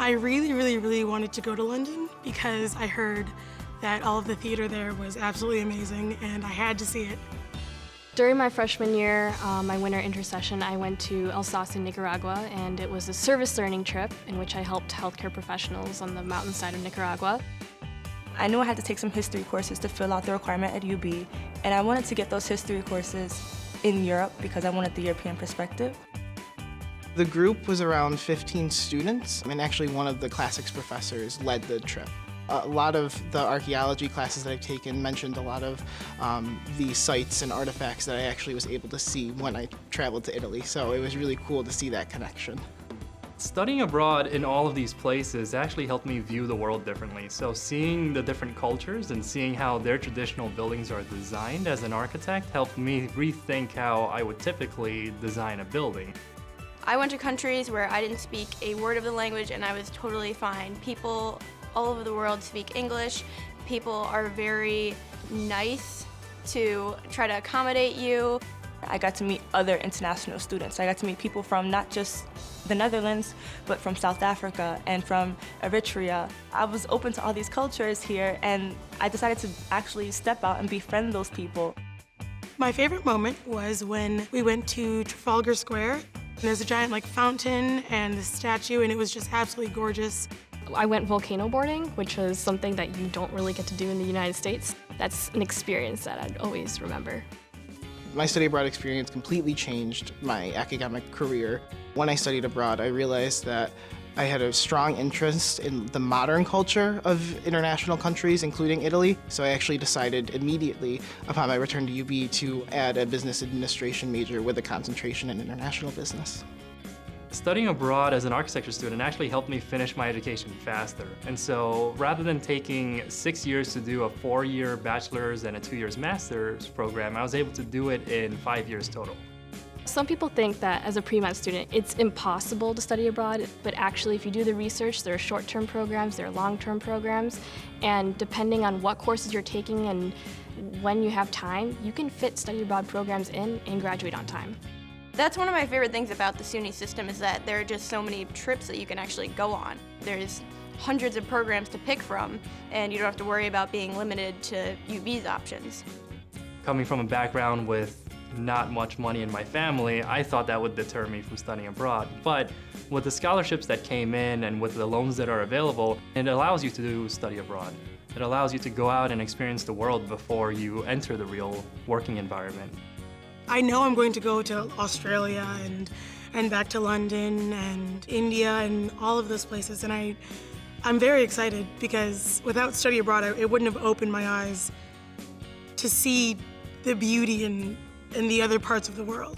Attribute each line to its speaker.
Speaker 1: I really wanted to go to London because I heard that all of the theater there was absolutely amazing and I had to see it.
Speaker 2: During my freshman year, my winter intersession, I went to Alsace in Nicaragua, and it was a service learning trip in which I helped healthcare professionals on the mountainside of Nicaragua.
Speaker 3: I knew I had to take some history courses to fill out the requirement at UB, and I wanted to get those history courses in Europe because I wanted the European perspective.
Speaker 4: The group was around 15 students, and actually one of the classics professors led the trip. A lot of the archaeology classes that I've taken mentioned a lot of the sites and artifacts that I actually was able to see when I traveled to Italy, so it was really cool to see that connection.
Speaker 5: Studying abroad in all of these places actually helped me view the world differently. So seeing the different cultures and seeing how their traditional buildings are designed as an architect helped me rethink how I would typically design a building.
Speaker 6: I went to countries where I didn't speak a word of the language and I was totally fine. People all over the world speak English. People are very nice to try to accommodate you.
Speaker 3: I got to meet other international students. I got to meet people from not just the Netherlands, but from South Africa and from Eritrea. I was open to all these cultures here, and I decided to actually step out and befriend those people.
Speaker 1: My favorite moment was when we went to Trafalgar Square. And there's a giant fountain and the statue, and it was just absolutely gorgeous.
Speaker 2: I went volcano boarding, which was something that you don't really get to do in the United States. That's an experience that I'd always remember.
Speaker 4: My study abroad experience completely changed my academic career. When I studied abroad, I realized that I had a strong interest in the modern culture of international countries, including Italy. So I actually decided immediately upon my return to UB to add a business administration major with a concentration in international business.
Speaker 5: Studying abroad as an architecture student actually helped me finish my education faster. And so rather than taking 6 years to do a 4-year bachelor's and a 2 years master's program, I was able to do it in 5 years total.
Speaker 2: Some people think that as a pre-med student, it's impossible to study abroad, but actually if you do the research, there are short-term programs, there are long-term programs, and depending on what courses you're taking and when you have time, you can fit study abroad programs in and graduate on time.
Speaker 6: That's one of my favorite things about the SUNY system is that there are just so many trips that you can actually go on. There's hundreds of programs to pick from, and you don't have to worry about being limited to UB's options.
Speaker 5: Coming from a background with not much money in my family, I thought that would deter me from studying abroad. But with the scholarships that came in and with the loans that are available, it allows you to study abroad. It allows you to go out and experience the world before you enter the real working environment.
Speaker 1: I know I'm going to go to Australia and back to London and India and all of those places, and I'm very excited because without study abroad, it wouldn't have opened my eyes to see the beauty in the other parts of the world.